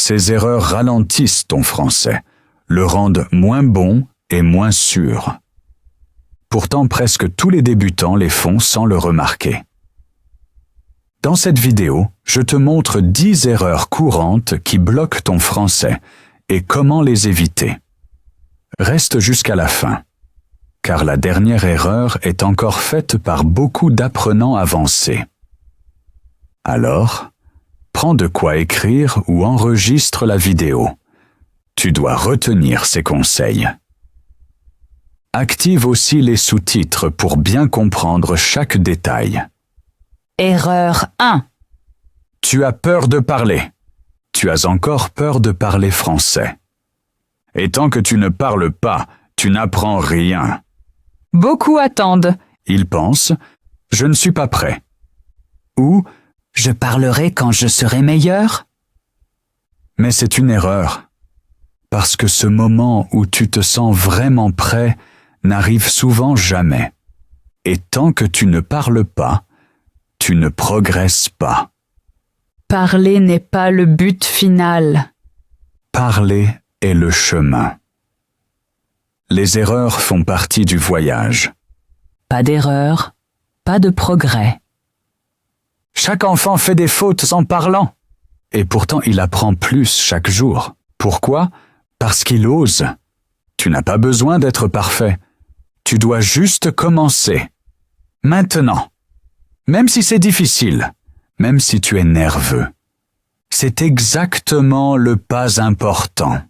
Ces erreurs ralentissent ton français, le rendent moins bon et moins sûr. Pourtant, presque tous les débutants les font sans le remarquer. Dans cette vidéo, je te montre 10 erreurs courantes qui bloquent ton français et comment les éviter. Reste jusqu'à la fin, car la dernière erreur est encore faite par beaucoup d'apprenants avancés. Alors, prends de quoi écrire ou enregistre la vidéo. Tu dois retenir ces conseils. Active aussi les sous-titres pour bien comprendre chaque détail. Erreur 1. Tu as peur de parler. Tu as encore peur de parler français. Et tant que tu ne parles pas, tu n'apprends rien. Beaucoup attendent. Ils pensent « je ne suis pas prêt » ou « Je parlerai quand je serai meilleur. » Mais c'est une erreur, parce que ce moment où tu te sens vraiment prêt n'arrive souvent jamais. Et tant que tu ne parles pas, tu ne progresses pas. Parler n'est pas le but final. Parler est le chemin. Les erreurs font partie du voyage. Pas d'erreur, pas de progrès. Chaque enfant fait des fautes en parlant. Et pourtant, il apprend plus chaque jour. Pourquoi? Parce qu'il ose. Tu n'as pas besoin d'être parfait. Tu dois juste commencer. Maintenant. Même si c'est difficile, même si tu es nerveux. C'est exactement le pas important.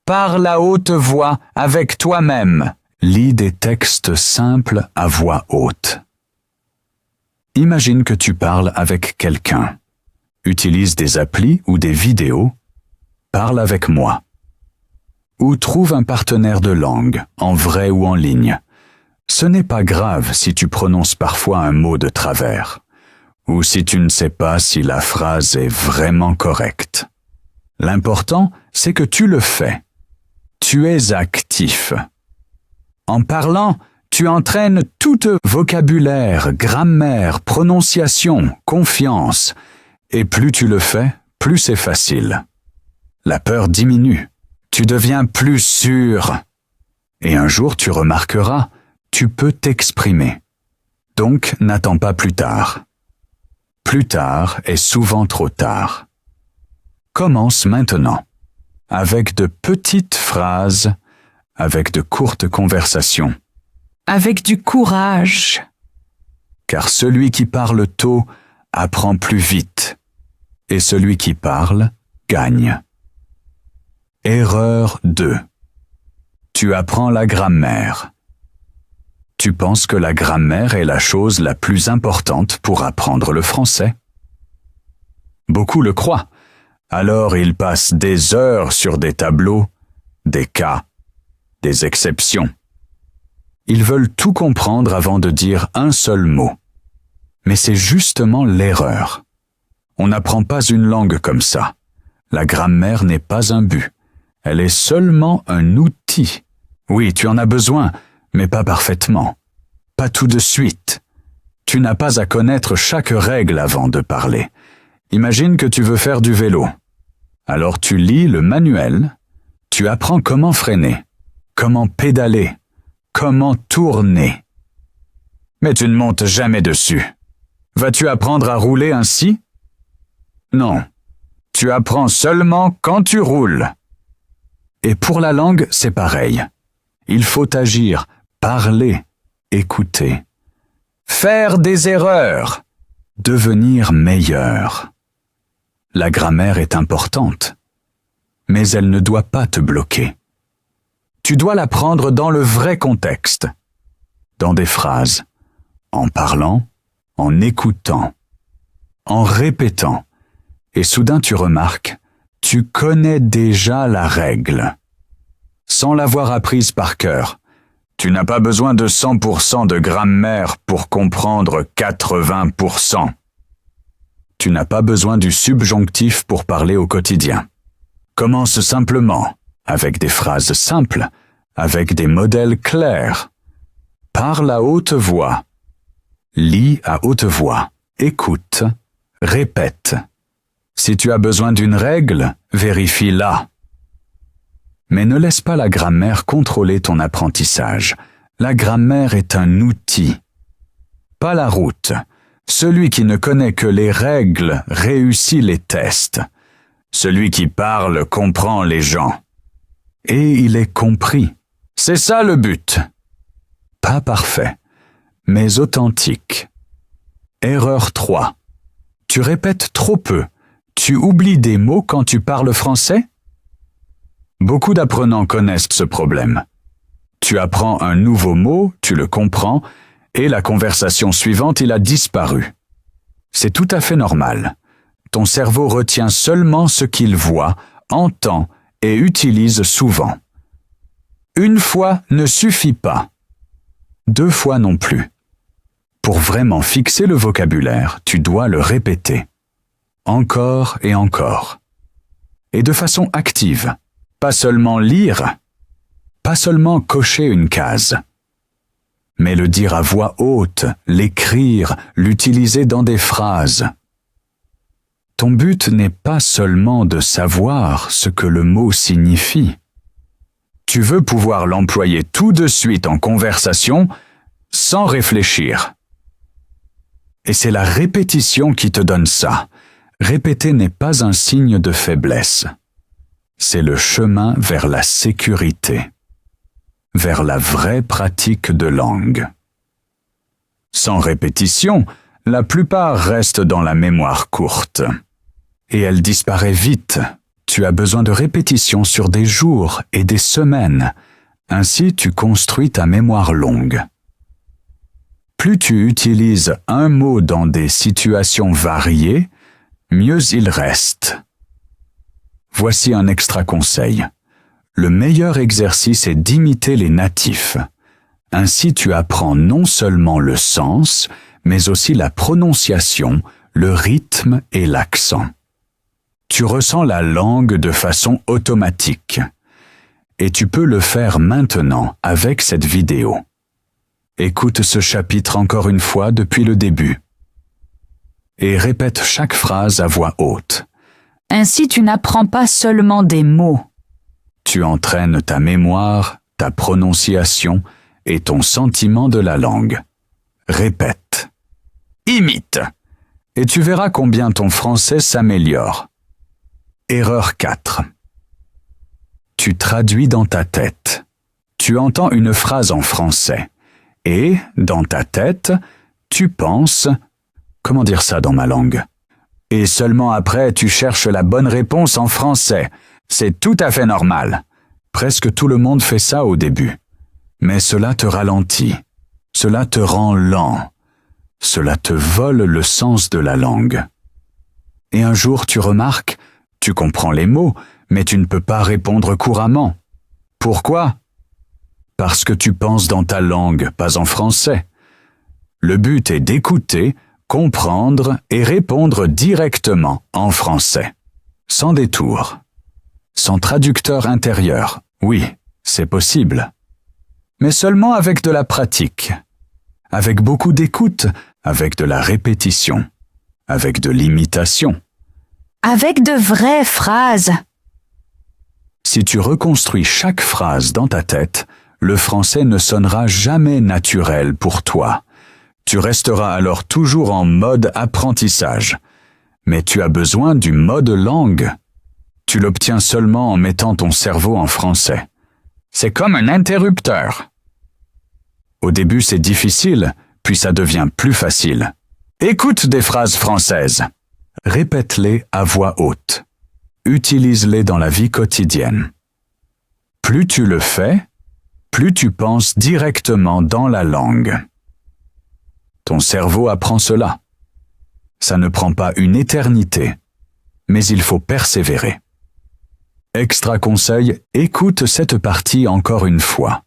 Parle à haute voix avec toi-même. Lis des textes simples à voix haute. Imagine que tu parles avec quelqu'un. Utilise des applis ou des vidéos. Parle avec moi. Ou trouve un partenaire de langue, en vrai ou en ligne. Ce n'est pas grave si tu prononces parfois un mot de travers, ou si tu ne sais pas si la phrase est vraiment correcte. L'important, c'est que tu le fais. Tu es actif. En parlant, tu entraînes tout vocabulaire, grammaire, prononciation, confiance. Et plus tu le fais, plus c'est facile. La peur diminue. Tu deviens plus sûr. Et un jour, tu remarqueras, tu peux t'exprimer. Donc, n'attends pas plus tard. Plus tard est souvent trop tard. Commence maintenant, avec de petites phrases, avec de courtes conversations. Avec du courage. Car celui qui parle tôt apprend plus vite, et celui qui parle gagne. Erreur 2. Tu apprends la grammaire. Tu penses que la grammaire est la chose la plus importante pour apprendre le français? Beaucoup le croient. Alors ils passent des heures sur des tableaux, des cas, des exceptions. Ils veulent tout comprendre avant de dire un seul mot. Mais c'est justement l'erreur. On n'apprend pas une langue comme ça. La grammaire n'est pas un but. Elle est seulement un outil. Oui, tu en as besoin, mais pas parfaitement. Pas tout de suite. Tu n'as pas à connaître chaque règle avant de parler. Imagine que tu veux faire du vélo. Alors tu lis le manuel, tu apprends comment freiner, comment pédaler, comment tourner. Mais tu ne montes jamais dessus. Vas-tu apprendre à rouler ainsi? Non. Tu apprends seulement quand tu roules. Et pour la langue, c'est pareil. Il faut agir, parler, écouter. Faire des erreurs. Devenir meilleur. La grammaire est importante, mais elle ne doit pas te bloquer. Tu dois l'apprendre dans le vrai contexte, dans des phrases, en parlant, en écoutant, en répétant. Et soudain tu remarques, tu connais déjà la règle. Sans l'avoir apprise par cœur, tu n'as pas besoin de 100% de grammaire pour comprendre 80%. Tu n'as pas besoin du subjonctif pour parler au quotidien. Commence simplement, avec des phrases simples, avec des modèles clairs. Parle à haute voix. Lis à haute voix. Écoute. Répète. Si tu as besoin d'une règle, vérifie-la. Mais ne laisse pas la grammaire contrôler ton apprentissage. La grammaire est un outil, pas la route. Celui qui ne connaît que les règles réussit les tests. Celui qui parle comprend les gens. Et il est compris. C'est ça le but. Pas parfait, mais authentique. Erreur 3. Tu répètes trop peu. Tu oublies des mots quand tu parles français? Beaucoup d'apprenants connaissent ce problème. Tu apprends un nouveau mot, tu le comprends, et la conversation suivante, il a disparu. C'est tout à fait normal. Ton cerveau retient seulement ce qu'il voit, entend et utilise souvent. Une fois ne suffit pas. 2 fois non plus. Pour vraiment fixer le vocabulaire, tu dois le répéter. Encore et encore. Et de façon active. Pas seulement lire, pas seulement cocher une case, mais le dire à voix haute, l'écrire, l'utiliser dans des phrases. Ton but n'est pas seulement de savoir ce que le mot signifie. Tu veux pouvoir l'employer tout de suite en conversation sans réfléchir. Et c'est la répétition qui te donne ça. Répéter n'est pas un signe de faiblesse. C'est le chemin vers la sécurité, vers la vraie pratique de langue. Sans répétition, la plupart restent dans la mémoire courte. Et elle disparaît vite. Tu as besoin de répétition sur des jours et des semaines. Ainsi, tu construis ta mémoire longue. Plus tu utilises un mot dans des situations variées, mieux il reste. Voici un extra conseil. Le meilleur exercice est d'imiter les natifs. Ainsi tu apprends non seulement le sens, mais aussi la prononciation, le rythme et l'accent. Tu ressens la langue de façon automatique. Et tu peux le faire maintenant avec cette vidéo. Écoute ce chapitre encore une fois depuis le début. Et répète chaque phrase à voix haute. Ainsi tu n'apprends pas seulement des mots. Tu entraînes ta mémoire, ta prononciation et ton sentiment de la langue. Répète. Imite. Et tu verras combien ton français s'améliore. Erreur 4. Tu traduis dans ta tête. Tu entends une phrase en français. Et, dans ta tête, tu penses... Comment dire ça dans ma langue? Et seulement après, tu cherches la bonne réponse en français. C'est tout à fait normal. Presque tout le monde fait ça au début. Mais cela te ralentit. Cela te rend lent. Cela te vole le sens de la langue. Et un jour, tu remarques, tu comprends les mots, mais tu ne peux pas répondre couramment. Pourquoi? Parce que tu penses dans ta langue, pas en français. Le but est d'écouter, comprendre et répondre directement en français, sans détour, sans traducteur intérieur. Oui, c'est possible. Mais seulement avec de la pratique, avec beaucoup d'écoute, avec de la répétition, avec de l'imitation. Avec de vraies phrases. Si tu reconstruis chaque phrase dans ta tête, le français ne sonnera jamais naturel pour toi. Tu resteras alors toujours en mode apprentissage. Mais tu as besoin du mode langue. Tu l'obtiens seulement en mettant ton cerveau en français. C'est comme un interrupteur. Au début, c'est difficile, puis ça devient plus facile. Écoute des phrases françaises. Répète-les à voix haute. Utilise-les dans la vie quotidienne. Plus tu le fais, plus tu penses directement dans la langue. Ton cerveau apprend cela. Ça ne prend pas une éternité, mais il faut persévérer. Extra conseil, écoute cette partie encore une fois.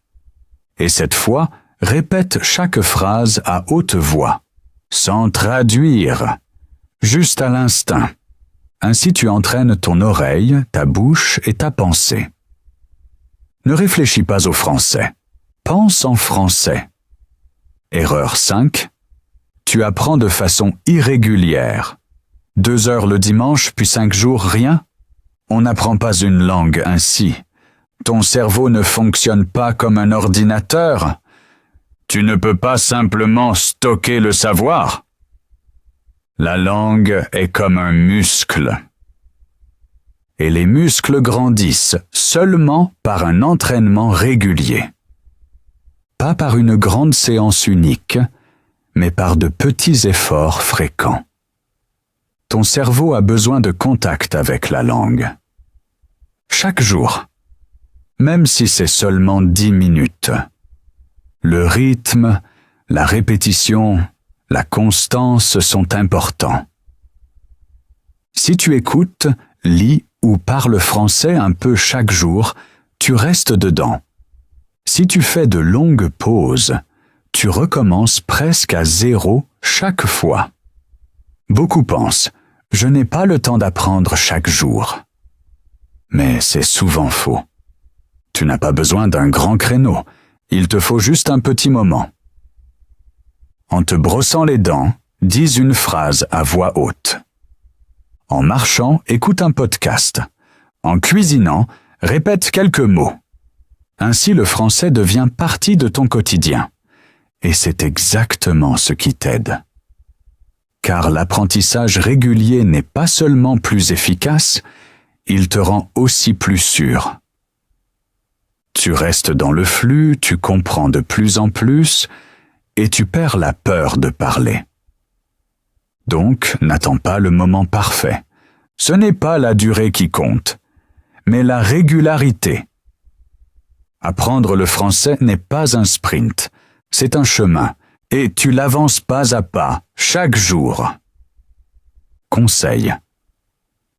Et cette fois, répète chaque phrase à haute voix, sans traduire, juste à l'instinct. Ainsi tu entraînes ton oreille, ta bouche et ta pensée. Ne réfléchis pas au français. Pense en français. Erreur 5. Tu apprends de façon irrégulière. 2 heures le dimanche, puis 5 jours, rien? On n'apprend pas une langue ainsi. Ton cerveau ne fonctionne pas comme un ordinateur. Tu ne peux pas simplement stocker le savoir. La langue est comme un muscle. Et les muscles grandissent seulement par un entraînement régulier. Pas par une grande séance unique, mais par de petits efforts fréquents. Ton cerveau a besoin de contact avec la langue. Chaque jour, même si c'est seulement 10 minutes. Le rythme, la répétition, la constance sont importants. Si tu écoutes, lis ou parles français un peu chaque jour, tu restes dedans. Si tu fais de longues pauses, tu recommences presque à 0 chaque fois. Beaucoup pensent « Je n'ai pas le temps d'apprendre chaque jour ». Mais c'est souvent faux. Tu n'as pas besoin d'un grand créneau, il te faut juste un petit moment. En te brossant les dents, dis une phrase à voix haute. En marchant, écoute un podcast. En cuisinant, répète quelques mots. Ainsi le français devient partie de ton quotidien. Et c'est exactement ce qui t'aide. Car l'apprentissage régulier n'est pas seulement plus efficace, il te rend aussi plus sûr. Tu restes dans le flux, tu comprends de plus en plus, et tu perds la peur de parler. Donc, n'attends pas le moment parfait. Ce n'est pas la durée qui compte, mais la régularité. Apprendre le français n'est pas un sprint, c'est un chemin, et tu l'avances pas à pas, chaque jour. Conseil.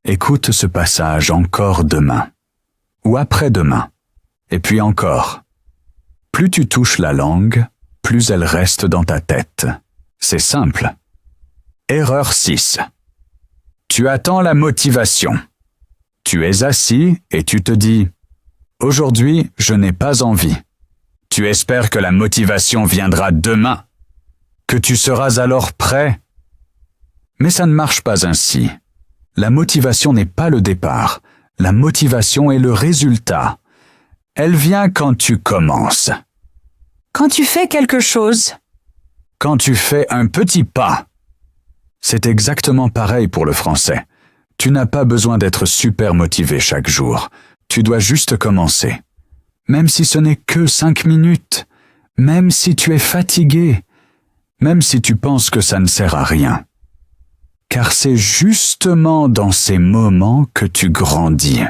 Écoute ce passage encore demain, ou après-demain, et puis encore. Plus tu touches la langue, plus elle reste dans ta tête. C'est simple. Erreur 6. Tu attends la motivation. Tu es assis et tu te dis « Aujourd'hui, je n'ai pas envie ». Tu espères que la motivation viendra demain, que tu seras alors prêt. Mais ça ne marche pas ainsi. La motivation n'est pas le départ. La motivation est le résultat. Elle vient quand tu commences. Quand tu fais quelque chose. Quand tu fais un petit pas. C'est exactement pareil pour le français. Tu n'as pas besoin d'être super motivé chaque jour. Tu dois juste commencer. Même si ce n'est que 5 minutes. Même si tu es fatigué. Même si tu penses que ça ne sert à rien. Car c'est justement dans ces moments que tu grandis.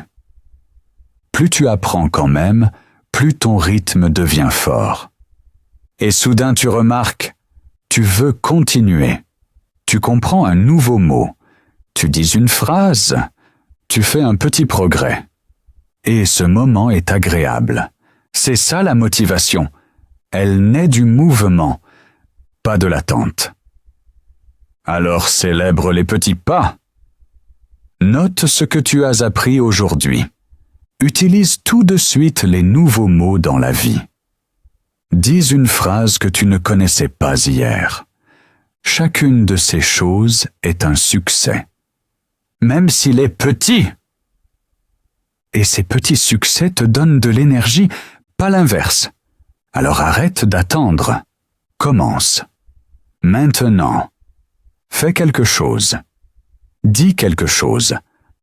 Plus tu apprends quand même, plus ton rythme devient fort. Et soudain tu remarques, tu veux continuer. Tu comprends un nouveau mot. Tu dis une phrase. Tu fais un petit progrès. Et ce moment est agréable. C'est ça la motivation. Elle naît du mouvement, pas de l'attente. Alors célèbre les petits pas. Note ce que tu as appris aujourd'hui. Utilise tout de suite les nouveaux mots dans la vie. Dis une phrase que tu ne connaissais pas hier. Chacune de ces choses est un succès. Même s'il est petit. Et ces petits succès te donnent de l'énergie, pas l'inverse. Alors arrête d'attendre. Commence. Maintenant. Fais quelque chose. Dis quelque chose.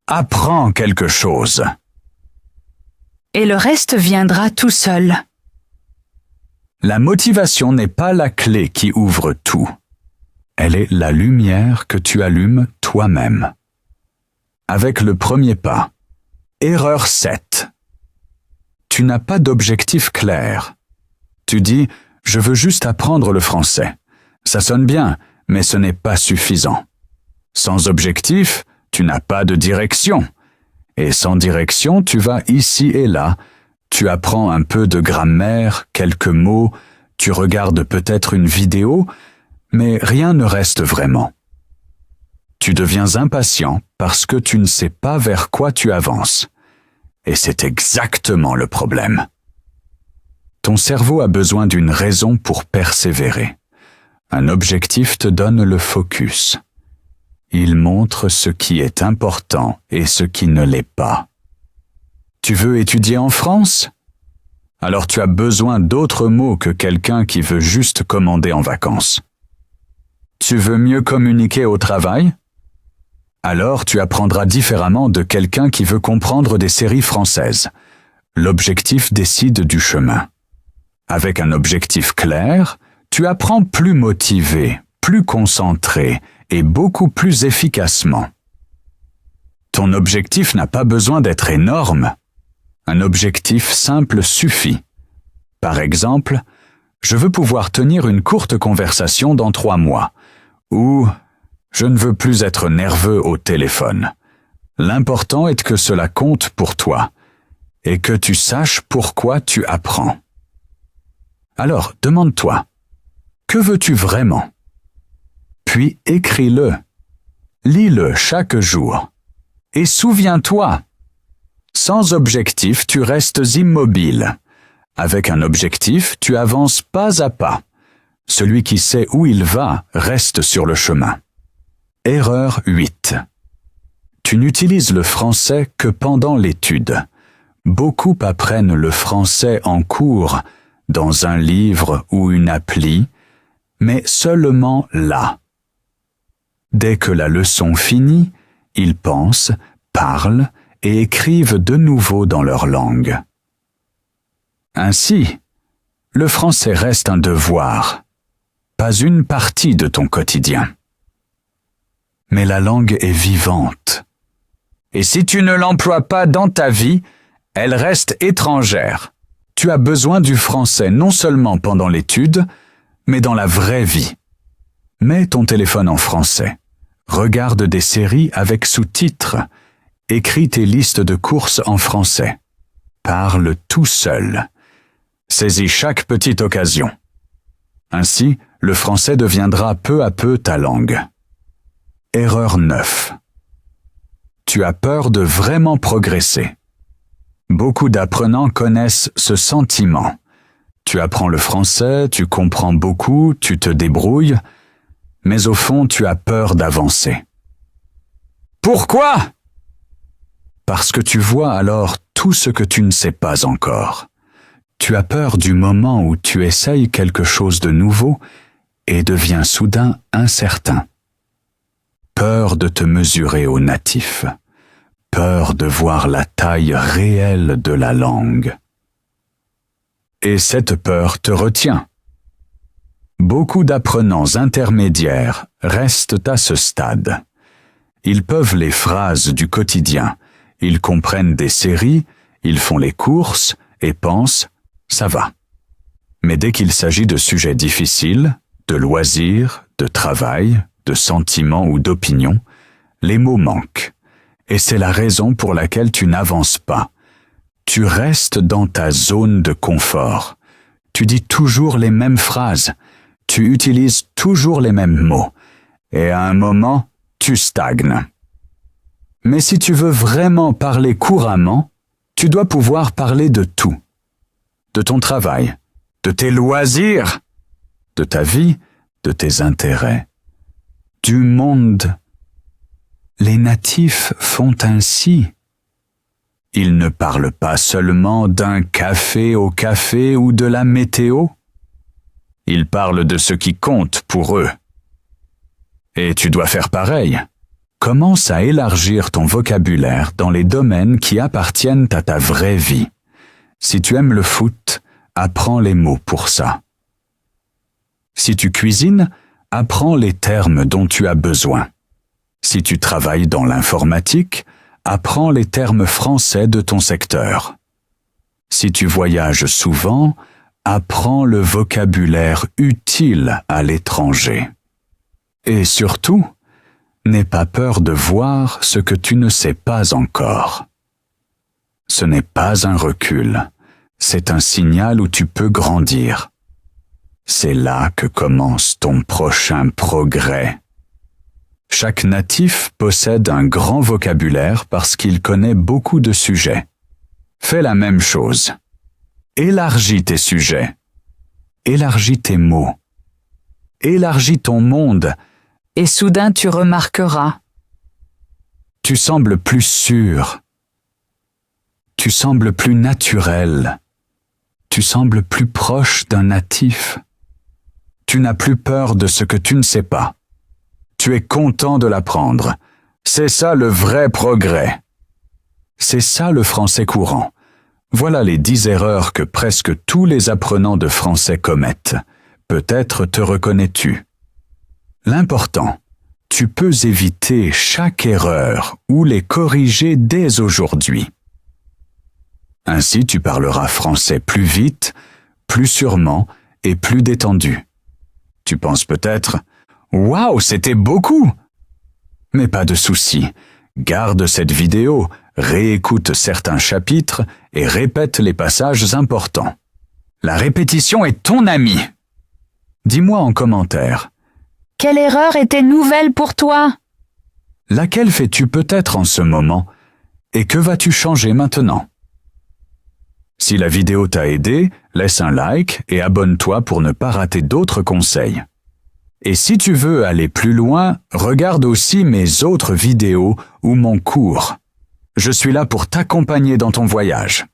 Apprends quelque chose. Et le reste viendra tout seul. La motivation n'est pas la clé qui ouvre tout. Elle est la lumière que tu allumes toi-même. Avec le premier pas. Erreur 7. Tu n'as pas d'objectif clair. Tu dis « Je veux juste apprendre le français ». Ça sonne bien, mais ce n'est pas suffisant. Sans objectif, tu n'as pas de direction. Et sans direction, tu vas ici et là. Tu apprends un peu de grammaire, quelques mots, tu regardes peut-être une vidéo, mais rien ne reste vraiment. Tu deviens impatient parce que tu ne sais pas vers quoi tu avances. Et c'est exactement le problème. Ton cerveau a besoin d'une raison pour persévérer. Un objectif te donne le focus. Il montre ce qui est important et ce qui ne l'est pas. Tu veux étudier en France? Alors tu as besoin d'autres mots que quelqu'un qui veut juste commander en vacances. Tu veux mieux communiquer au travail? Alors tu apprendras différemment de quelqu'un qui veut comprendre des séries françaises. L'objectif décide du chemin. Avec un objectif clair, tu apprends plus motivé, plus concentré et beaucoup plus efficacement. Ton objectif n'a pas besoin d'être énorme. Un objectif simple suffit. Par exemple, je veux pouvoir tenir une courte conversation dans 3 mois, ou je ne veux plus être nerveux au téléphone. L'important est que cela compte pour toi et que tu saches pourquoi tu apprends. Alors, demande-toi, que veux-tu vraiment? Puis écris-le. Lis-le chaque jour. Et souviens-toi, sans objectif, tu restes immobile. Avec un objectif, tu avances pas à pas. Celui qui sait où il va reste sur le chemin. Erreur 8. Tu n'utilises le français que pendant l'étude. Beaucoup apprennent le français en cours, dans un livre ou une appli, mais seulement là. Dès que la leçon finit, ils pensent, parlent et écrivent de nouveau dans leur langue. Ainsi, le français reste un devoir, pas une partie de ton quotidien. Mais la langue est vivante. Et si tu ne l'emploies pas dans ta vie, elle reste étrangère. Tu as besoin du français non seulement pendant l'étude, mais dans la vraie vie. Mets ton téléphone en français. Regarde des séries avec sous-titres. Écris tes listes de courses en français. Parle tout seul. Saisis chaque petite occasion. Ainsi, le français deviendra peu à peu ta langue. Erreur 9. Tu as peur de vraiment progresser. Beaucoup d'apprenants connaissent ce sentiment. Tu apprends le français, tu comprends beaucoup, tu te débrouilles, mais au fond, tu as peur d'avancer. Pourquoi? Parce que tu vois alors tout ce que tu ne sais pas encore. Tu as peur du moment où tu essayes quelque chose de nouveau et deviens soudain incertain. Peur de te mesurer aux natifs. Peur de voir la taille réelle de la langue. Et cette peur te retient. Beaucoup d'apprenants intermédiaires restent à ce stade. Ils peuvent les phrases du quotidien, ils comprennent des séries, ils font les courses et pensent « ça va ». Mais dès qu'il s'agit de sujets difficiles, de loisirs, de travail, de sentiments ou d'opinions, les mots manquent. Et c'est la raison pour laquelle tu n'avances pas. Tu restes dans ta zone de confort. Tu dis toujours les mêmes phrases. Tu utilises toujours les mêmes mots. Et à un moment, tu stagnes. Mais si tu veux vraiment parler couramment, tu dois pouvoir parler de tout. De ton travail, de tes loisirs, de ta vie, de tes intérêts, du monde. Les natifs font ainsi. Ils ne parlent pas seulement d'un café au café ou de la météo. Ils parlent de ce qui compte pour eux. Et tu dois faire pareil. Commence à élargir ton vocabulaire dans les domaines qui appartiennent à ta vraie vie. Si tu aimes le foot, apprends les mots pour ça. Si tu cuisines, apprends les termes dont tu as besoin. Si tu travailles dans l'informatique, apprends les termes français de ton secteur. Si tu voyages souvent, apprends le vocabulaire utile à l'étranger. Et surtout, n'aie pas peur de voir ce que tu ne sais pas encore. Ce n'est pas un recul, c'est un signal où tu peux grandir. C'est là que commence ton prochain progrès. Chaque natif possède un grand vocabulaire parce qu'il connaît beaucoup de sujets. Fais la même chose. Élargis tes sujets. Élargis tes mots. Élargis ton monde. Et soudain tu remarqueras, Tu sembles plus sûr. Tu sembles plus naturel. Tu sembles plus proche d'un natif. Tu n'as plus peur de ce que tu ne sais pas. Tu es content de l'apprendre. C'est ça le vrai progrès. C'est ça le français courant. Voilà les 10 erreurs que presque tous les apprenants de français commettent. Peut-être te reconnais-tu. L'important, tu peux éviter chaque erreur ou les corriger dès aujourd'hui. Ainsi, tu parleras français plus vite, plus sûrement et plus détendu. Tu penses peut-être « Waouh, c'était beaucoup !» Mais pas de souci, garde cette vidéo, réécoute certains chapitres et répète les passages importants. La répétition est ton ami. Dis-moi en commentaire. Quelle erreur était nouvelle pour toi? Laquelle fais-tu peut-être en ce moment et que vas-tu changer maintenant? Si la vidéo t'a aidé, laisse un like et abonne-toi pour ne pas rater d'autres conseils. Et si tu veux aller plus loin, regarde aussi mes autres vidéos ou mon cours. Je suis là pour t'accompagner dans ton voyage.